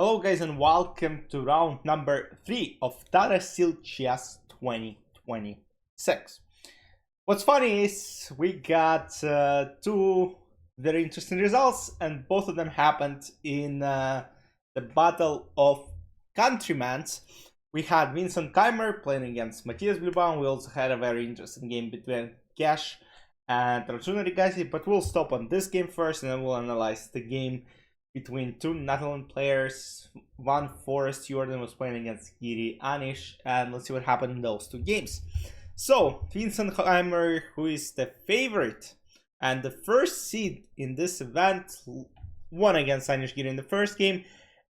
Hello guys and welcome to round number 3 of Tata Steel Chess 2026. What's funny is we got two very interesting results, and both of them happened in the Battle of Countrymen. We had Vincent Keymer playing against Matthias Blübaum. We also had a very interesting game between Cash and Rajuna Rigasi, but we'll stop on this game first and then we'll analyze the game between two Netherlands players. Van Foreest Jorden was playing against Giri Anish, and let's see what happened in those two games. So, Vincent Keymer, who is the favorite and the first seed in this event, won against Anish Giri in the first game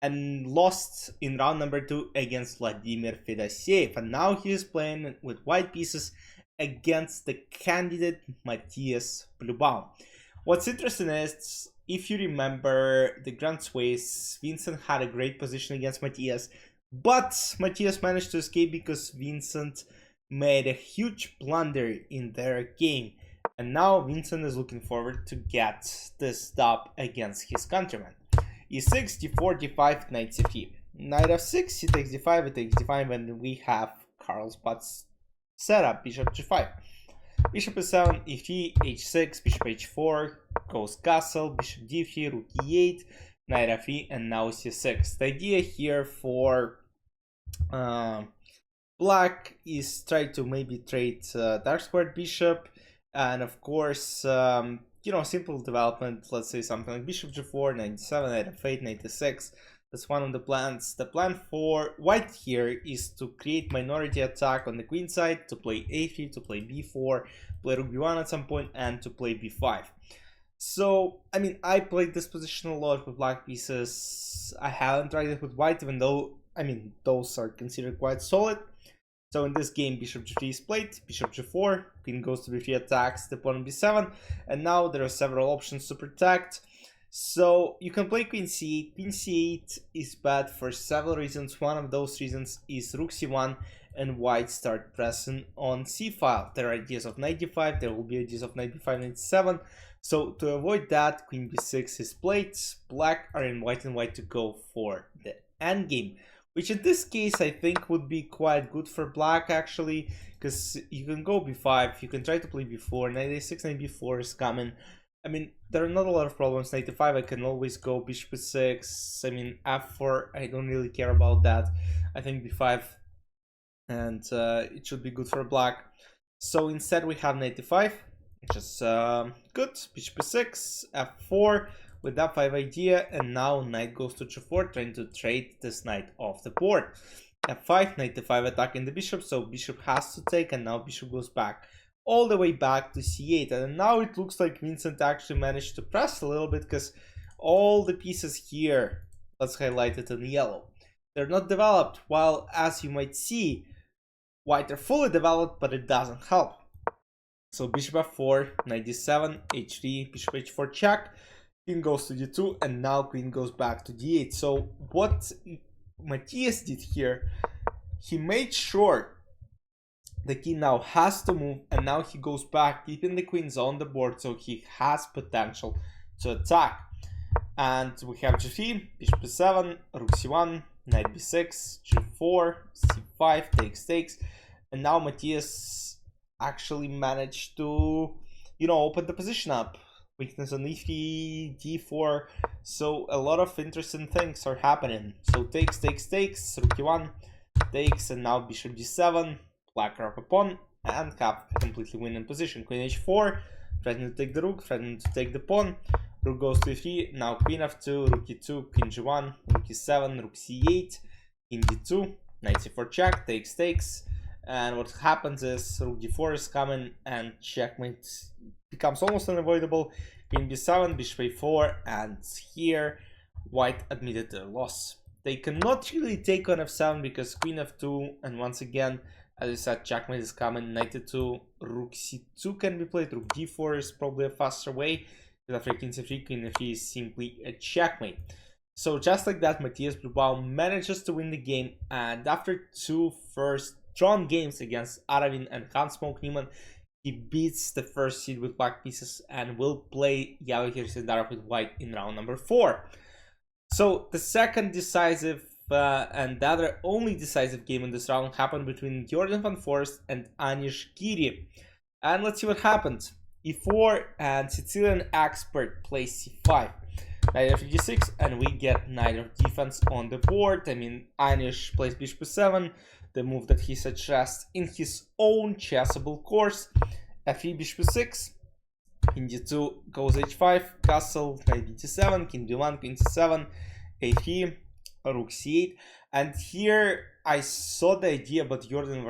and lost in round number 2 against Vladimir Fedoseev. And now he is playing with white pieces against the candidate Matthias Blübaum. What's interesting is, if you remember the Grand Sways, Vincent had a great position against Matthias, but Matthias managed to escape because Vincent made a huge blunder in their game. And now Vincent is looking forward to get this dub against his countryman. e6, d4, d5, knight c3. Knight f6, he takes d5, it takes d5, and we have Carlsbad's setup, bishop g5. Bishop e7, e3, h6, bishop h4, goes castle, bishop d3, rook e8, knight f3, and now c6. The idea here for black is try to maybe trade dark squared bishop, and of course, simple development, let's say something like bishop g4, knight d7, knight f8, knight d6. That's one of the plans. The plan for white here is to create minority attack on the queen side, to play a3, to play b4, play rook b1 at some point, and to play b5. So, I played this position a lot with black pieces. I haven't tried it with white, even though, those are considered quite solid. So in this game, bishop g3 is played, bishop g4, queen goes to b3, attacks the pawn on b7, and now there are several options to protect. So you can play queen c8. Queen c8 is bad for several reasons. One of those reasons is rook c1 and white start pressing on c-file. There are ideas of knight d5, there will be ideas of knight b5, knight c7. So to avoid that, queen b6 is played. Black are inviting white to go for the endgame, which in this case I think would be quite good for black actually, because you can go b5, you can try to play b4, knight a6, knight b4 is coming. There are not a lot of problems. Knight e5, I can always go bishop e6. F4, I don't really care about that. I think b5, and it should be good for black. So instead we have knight e5, which is good. Bishop e6, f4 with that 5 idea, and now knight goes to g4, trying to trade this knight off the board. f5, knight e5 attacking the bishop, so bishop has to take, and now bishop goes back all the way back to c8. And now it looks like Vincent actually managed to press a little bit, because all the pieces here, let's highlight it in yellow, they're not developed, while as you might see, white are fully developed, but it doesn't help. So bishop f4, knight d7, h3, bishop h4 check, queen goes to d2, and now queen goes back to d8. So what Matthias did here, he made sure the king now has to move, and now he goes back, keeping the queens on the board, so he has potential to attack. And we have g3, bishop e7, rook c1, knight b6, g4, c5, takes, and now Matthias actually managed to, open the position up. Weakness on e3, d4, so a lot of interesting things are happening. So takes, rook e1, takes, and now bishop d7. Black are up a pawn and have a completely winning position. Queen h4, threatening to take the rook, threatening to take the pawn. Rook goes to e3, now queen f2, rook e2, queen g1, rook e7, rook c8, king d2, knight c4 check, takes. And what happens is rook d4 is coming, and checkmate becomes almost unavoidable. Queen b7, bishop a4, and here white admitted their loss. They cannot really take on f7 because queen f2, and once again, as I said, checkmate is coming. Knight e2, rook c2 can be played. Rook d4 is probably a faster way. After king c3, queen f3 is simply a checkmate. So just like that, Matthias Blübaum manages to win the game, and after two first drawn games against Aravin and Hans Niemann, he beats the first seed with black pieces and will play Yahoo Hirsindarov with white in round number 4. So the second decisive and the other only decisive game in this round happened between Jorden van Foreest and Anish Giri. And let's see what happened. E4 and Sicilian expert plays C5. Knight f g6, and we get knight of defense on the board. I mean, Anish plays bishop e7, the move that he suggests in his own chessable course. F3, bishop e6, king d2 goes h5, castle, knight b7, king d1, queen c7, a3, rook c8. And here I saw the idea about Jorden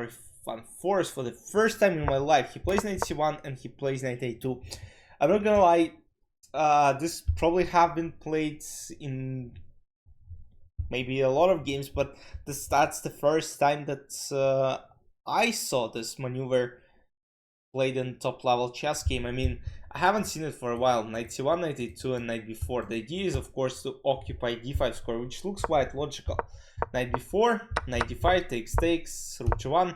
van Foreest for the first time in my life. He plays knight c1 and he plays knight a2. I'm not gonna lie, this probably have been played in maybe a lot of games, but that's the first time that I saw this maneuver played in top level chess game. I mean, I haven't seen it for a while. Knight c1, knight a2, and knight b4. The idea is, of course, to occupy d5 square, which looks quite logical. Knight b4, knight d5 takes, rook g1,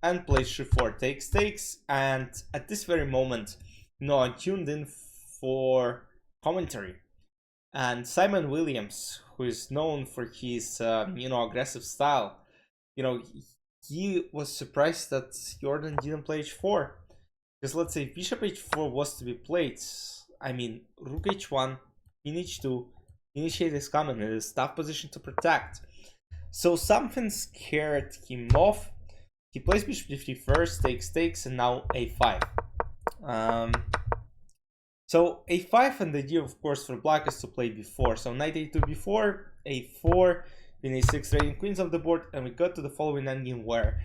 and plays g4 takes. And at this very moment, I tuned in for commentary, and Simon Williams, who is known for his aggressive style, he was surprised that Jorden didn't play h4, because let's say bishop h4 was to be played. I mean, rook h1, king h2, initiate is coming. It is tough position to protect, so something scared him off. He plays bishop d3 first, takes, and now a5. So a5, and the idea, of course, for black is to play b4. So knight a2 b4, a4, queen a6, raiding queens of the board, and we got to the following endgame where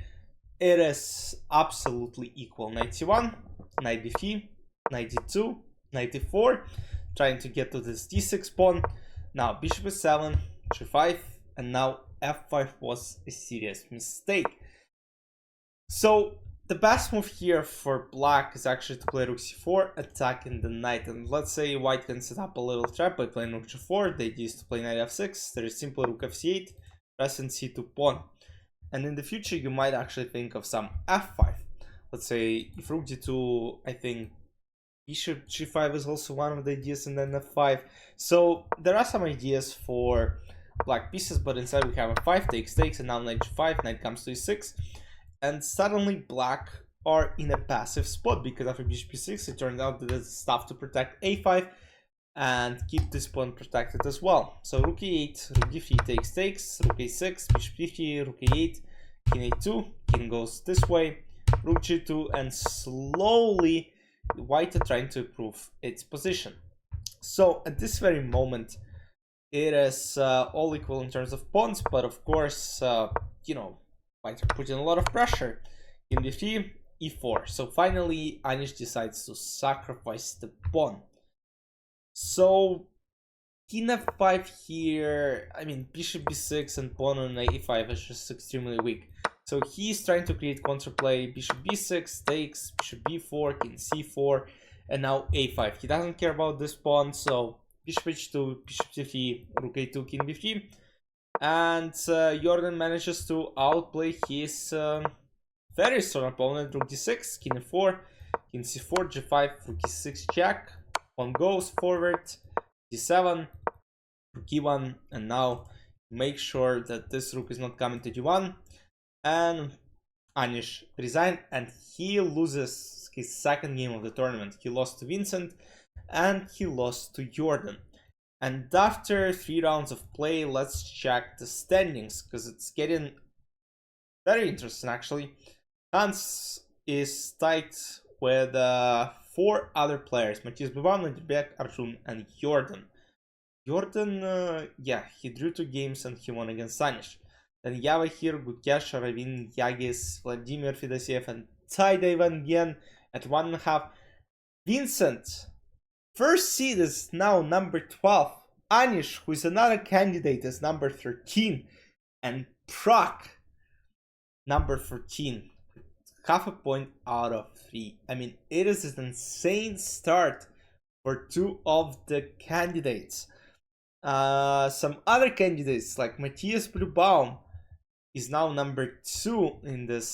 it is absolutely equal. Knight c1, knight b3, knight d2, knight e4, trying to get to this d6 pawn. Now bishop e7, g5, and now f5 was a serious mistake. So the best move here for black is actually to play rook c4, attacking the knight. And let's say white can set up a little trap by playing rook g4. The idea is to play knight f6. There is simple rook f8, press and c2 pawn. And in the future, you might actually think of some f5. Let's say if rook d2, I think bishop g5 is also one of the ideas, and then f5. So there are some ideas for black pieces, but instead we have f5, takes, and now knight g5, knight comes to e6. And suddenly black are in a passive spot, because after bishop e6 it turned out that there's stuff to protect a5 and keep this pawn protected as well. So rook e8, rook d3 takes, rook a6, bishop d3, rook e8, king a2, king goes this way, rook g2, and slowly white are trying to improve its position. So at this very moment it is all equal in terms of pawns, but of course white are putting a lot of pressure. In d3, e4. So finally, Anish decides to sacrifice the pawn. So king f5 here. I mean, bishop b6 and pawn on e5 is just extremely weak. So he's trying to create counterplay. Bishop b6 takes, bishop b4, king c4, and now a5. He doesn't care about this pawn. So bishop h2, bishop c3, rook a2, king b3. And Jorden manages to outplay his very strong opponent. Rook d6, king e4, king c4, g5, rook e6 check, pawn goes forward, d7, rook e1, and now make sure that this rook is not coming to d1. And Anish resigned, and he loses his second game of the tournament. He lost to Vincent, and he lost to Jorden. And after 3 rounds of play, let's check the standings, because it's getting very interesting actually. Hans is tied with 4 other players: Matthias Blübaum, Arjun, and Jorden. Jorden, he drew 2 games and he won against Anish. Then Yavahir, Gukesh, Ravin, Yagis, Vladimir Fedosiev, and Taida Ivan Gen at 1.5. Vincent, first seed, is now number 12. Anish, who is another candidate, is number 13. And Prok, number 14. Half a point out of 3. I mean, it is an insane start for 2 of the candidates. Some other candidates like Matthias Blübaum is now number 2 in this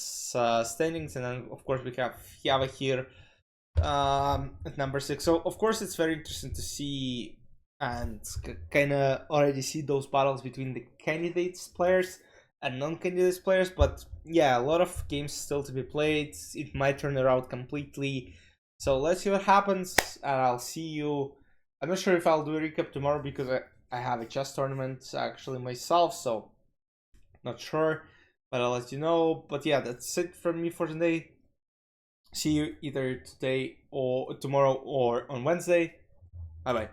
standings, and then of course we have Yava here at number 6. So of course it's very interesting to see and kind of already see those battles between the candidates players and non-candidates players. But yeah, a lot of games still to be played. It might turn around completely, so let's see what happens, and I'll see you. I'm not sure if I'll do a recap tomorrow because I have a chess tournament actually myself, so not sure, but I'll let you know. But yeah, that's it from me for today. See you either today or tomorrow or on Wednesday. Bye bye.